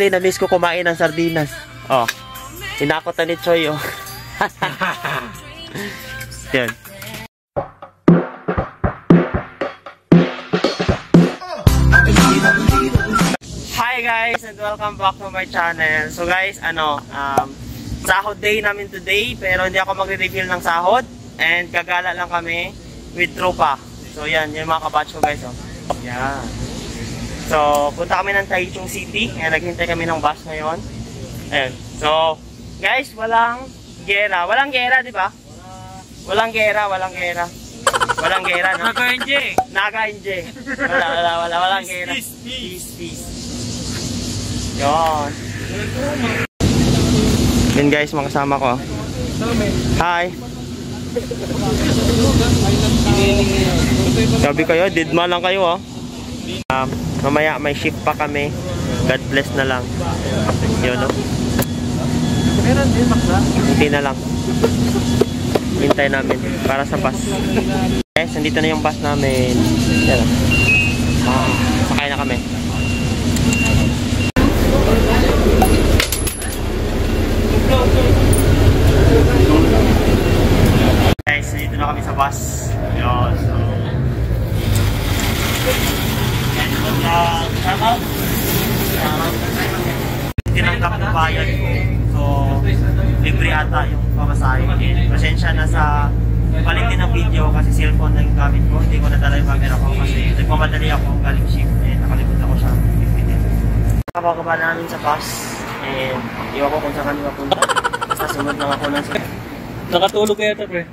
Actually, na-miss ko kumain ng sardinas. Oh, hinakot na ni Choy, oh. Yan. Hi guys, and welcome back to my channel. So guys, sahod day namin today, pero hindi ako magre-reveal ng sahod. And gagala lang kami with tropa. So yan, yung mga kabatch ko guys, oh. Yan. So, punta kami ng Taichung City. Ayan, naghintay kami ng bus ngayon. Ayan. So, guys, walang gera. Walang gera, di ba? Walang gera, walang gera. Walang gera, no? Naga-NJ. Naga-NJ. Walang gera. Peace. Yun. Yun guys, mga kasama ko. Hi. Sabi kayo, didma lang kayo, oh. Mamaya may shift pa kami. God bless na lang. Yun, no? Hindi na lang. Hintay namin para sa bus. Guys, nandito na yung bus namin. Yan. Sakay na kami. Guys, nandito na kami sa bus. Yun, so tinanggap ng bayan ko. So, libre ata yung pamasahe. Pasensya na sa palit din ng video kasi cellphone na yung gamit ko. Hindi ko nadala yung camera ko kasi nagmamadali ako galing shift. Nakalimutan ko siya. Nakababa namin sa bus. And iwan ko kung saan kami mapunta. Basta sunod lang ako ng sunod. Nakatulog kaya ito, pre?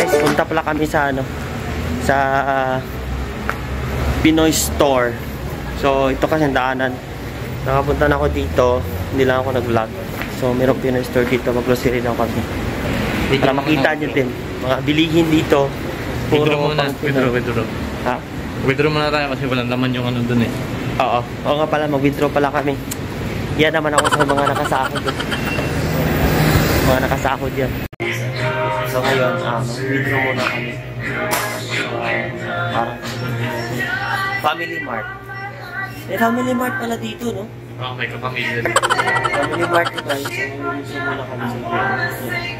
Punta pala kami sa sa Pinoy store. So ito kasi daanan. Nakapunta na ako dito, hindi lang ako nag-vlog. So merong Pinoy store dito, mag-grocery lang kami. Para makita nyo din mga bilihin dito. Withdraw muna, withdraw. Ha? Withdraw muna tayo kasi walang laman yung ano dun eh. Oo nga pala, mag-withdraw pala kami. Yan naman ako sa mga nakasakod doon. Mga nakasakod yan. So ngayon, withdraw muna kami. Parang Family Mart. May Family Mart pala dito, no? Oo, may kapamilya dito. Family Mart ito guys. So withdraw muna kami sa video.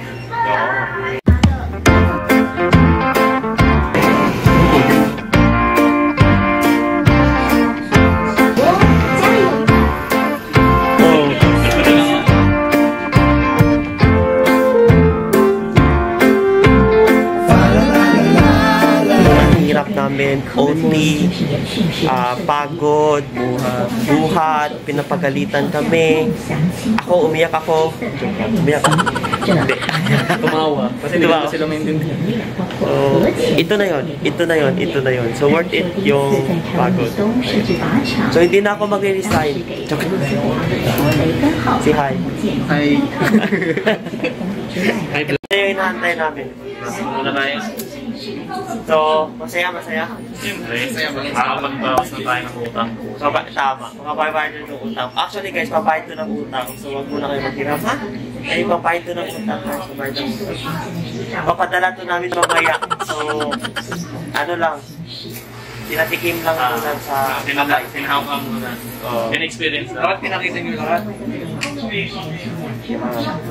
Namin, OT, pagod, buhat, pinapagalitan kami. Ako, umiyak ako. Umiyak ako. Hindi. Tumawa. Kasi hindi ko sila maintindihan. So, ito na yun. So, worth it yung pagod. So, hindi na ako mag-resign. Si Hi. Hi. Ito yung inaantay namin. Muna tayo. So, masaya? Siyempre, makakapagbawas na tayo ng utang. So, tama. Makabayad doon ng utang. Actually guys, pabayad doon ng utang. So, wag muna kayo maghirap, ha? Ay, pabayad doon ng utang, ha? So, bayad ng utang. Papadala doon namin mamaya. So, ano lang, tinatikim lang muna sa Tinahawak muna. In-experience lang. Bakit pinakita nyo lahat?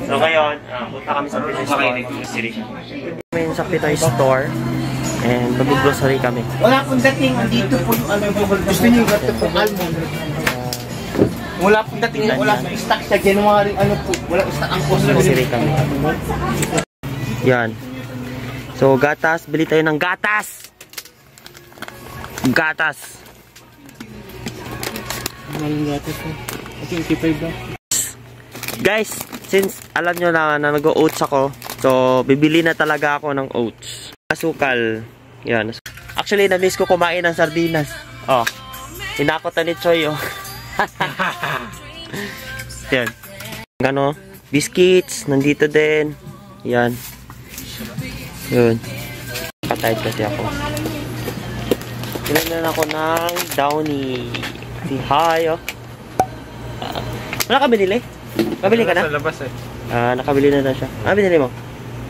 So, ngayon, punta kami sa Pinoy Store. Kami sa Pinoy Store. And mag-grocery kami. Wala pong dating, andito po yung gusto nyo yung gato po almond. Wala pong dating, wala pong stock sa January, walang stock ang post. Grocery kami. Yan. So, gatas. Bili tayo ng gatas! Gatas! Maling gatas po. Kasi 85 ba? Guys, since alam nyo na nag-oats ako, so, bibili na talaga ako ng oats. Asukal. Yan. Actually, na-miss ko kumain ng sardinas. Oh. Hinakot na ni Choy, oh. Yan. Ano? Biscuits. Nandito din. Yan. Yun. Patayad kasi ako. Ilan na ako ng Downy. Si Hi, oh. Wala ka binili? Kabili ka na? Sa labas eh. Nakabili na siya. Binili mo?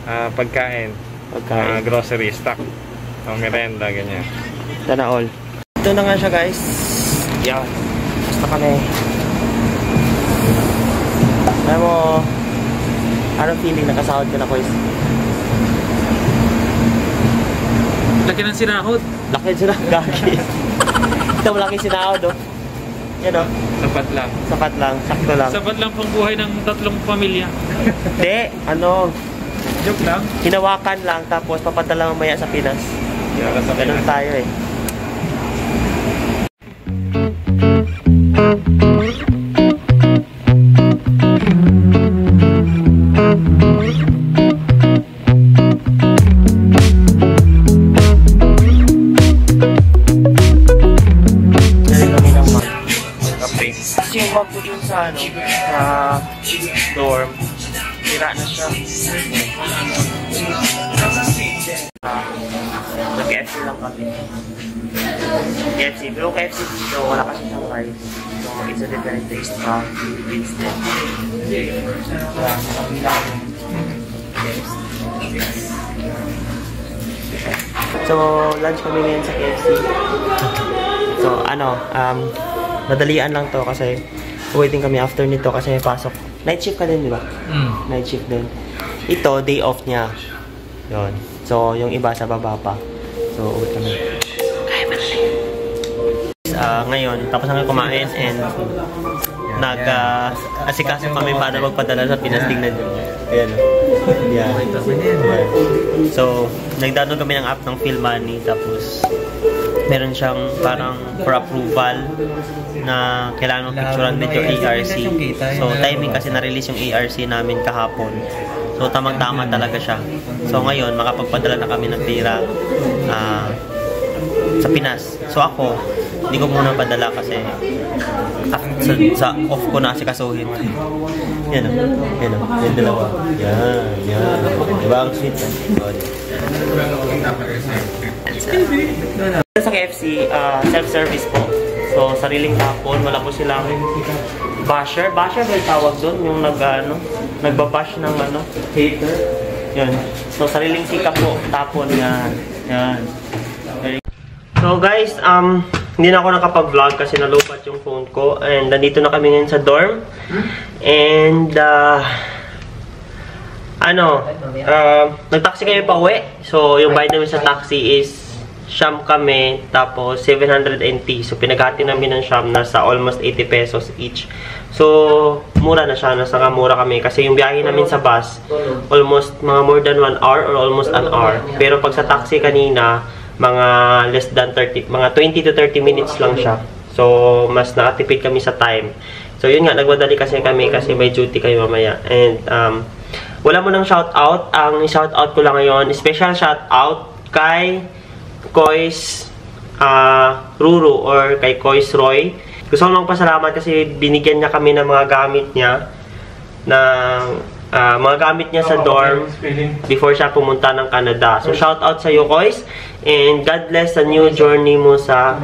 Pagkain. Grocery, stock. Merenda, ganyan. Sana all. Ito na nga siya guys. Yan. Basta kami. Alam mo, anong feeling nakasahod ka na, Kois? Laki ng sinahod. Laki sila, gagi. Ito malaki sinahod, oh. Yan, oh. Sapat lang. Sapat lang, sakto lang. Sapat lang pang buhay ng 3 pamilya. Hindi, ano, Joke lang. hinawakan lang, tapos papadala mamaya sa Pinas. Ganun tayo, eh. Yung bag ko dun sa dorm, tira na siya. Nag-KFC lang kami. KFC, pero KFC dito, wala kasi siyang rice. So, it's a different taste from Philippines din. So, lunch kami ngayon sa KFC. So, madalian lang to kasi waiting kami after nito kasi may pasok. Night shift ka din, di ba? Night shift din. Ito, day off niya. Yun. So, yung iba sa baba pa. So, uwi kami. Ngayon, tapos na kumain and asikaso kami para magpadala sa Pinas. Tingnan nyo. Ayan. Yeah. So, nag-download kami ng app ng Philmoney. Tapos, meron siyang parang for approval na kailangan mong picturean with your ARC. So, timing kasi na-release yung ARC namin kahapon. So, tamang-tama talaga siya. So, ngayon, makapagpadala na kami ng pera sa Pinas. So, ako, hindi ko muna padala kasi sa off ko na asikasuhin. Yan o. Yan o. Yan dalawa. Yan. Yan. Diba ang sweet? Sa KFC, self-service po. So, sariling tapon. Wala po silang basher. Basher ba yung tawag doon? Yung nagbabash ng hater. Yan. So, sariling sika po. Tapon. Yan. Yan. So, guys, hindi na ako nakapag-vlog kasi nalupat yung phone ko. And nandito na kami ngayon sa dorm. And, nag-taxi kami pa uwi. So, yung bayad namin sa taxi is Siyam kami, tapos 780. So, pinaghati namin ng siyam, nasa almost 80 pesos each. So, mura na siya. Nasa mura kami. Kasi yung biyahe namin sa bus, almost mga more than 1 hour or almost an hour. Pero pag sa taxi kanina, mga less than 30, mga 20 to 30 minutes lang siya. So, mas nakatipid kami sa time. So, yun nga, nagmadali kasi kami kasi may duty kayo mamaya. And, wala mo nang shoutout. Ang shoutout ko lang ngayon, special shoutout kay Kois Ruru or kay Kois Roy. Gusto ko lang pasalamat kasi binigyan niya kami ng mga gamit niya sa dorm before siya pumunta ng Canada. So shout out sa iyo, Kois, and God bless sa new journey mo sa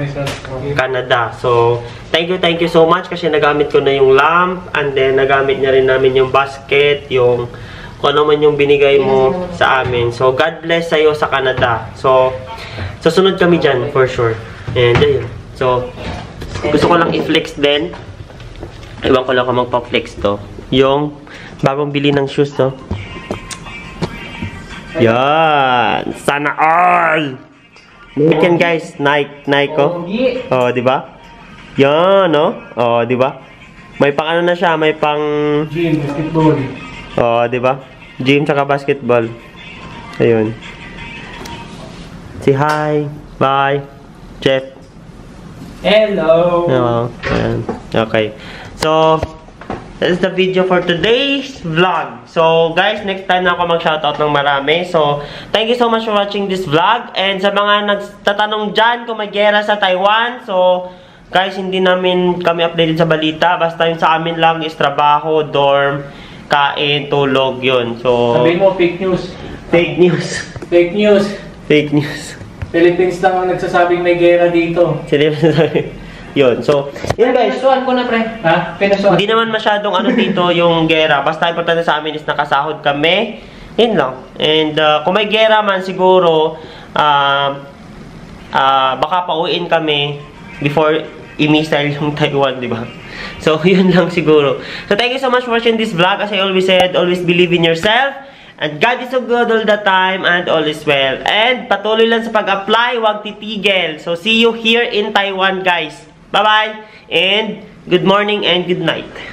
Canada. So thank you so much kasi nagamit ko na yung lamp, and then nagamit niya rin namin yung basket, yung kung ano man yung binigay mo sa amin. So, God bless sa'yo sa Canada. So, susunod kami dyan, for sure. And, ayun. So, gusto ko lang i-flex din. Iwan ko lang kung magpa-flex to. Yung bagong bili ng shoes, to. Yan! Sana all! Yan, guys. Nike ko. Oh, di ba? Yan, no? Oh, di ba? May pang ano na siya, may pang gym, basketball. Oh, di ba? Gym tsaka basketball. Ayun. Say hi. Bye. Jeff. Hello. Hello. Ayan. Okay. So, that is the video for today's vlog. So, guys, next time na ako mag-shoutout ng marami. So, thank you so much for watching this vlog. And sa mga nagtatanong dyan kung may gera sa Taiwan, so, guys, hindi namin kami updated sa balita. Basta yung sa amin lang is trabaho, dorm, kain, tulog, yun. So, sabihin mo, fake news. Fake news. Fake news. Fake news. Philippines lang ang nagsasabing may gera dito. Yun. So, yun guys. Pinasuhan ko na, pre. Ha? Pinasuhan. Hindi naman masyadong ano dito yung gera. Basta importante sa amin is nakasahod kami. Yun lang. And kung may gera man siguro, baka pauwiin kami before i-missile yung Taiwan, di ba? So, yun lang siguro. So, thank you so much for watching this vlog. As I always said, always believe in yourself. And God is so good all the time and all is well. And patuloy lang sa pag-apply, huwag titigil. So, see you here in Taiwan, guys. Bye-bye! And good morning and good night.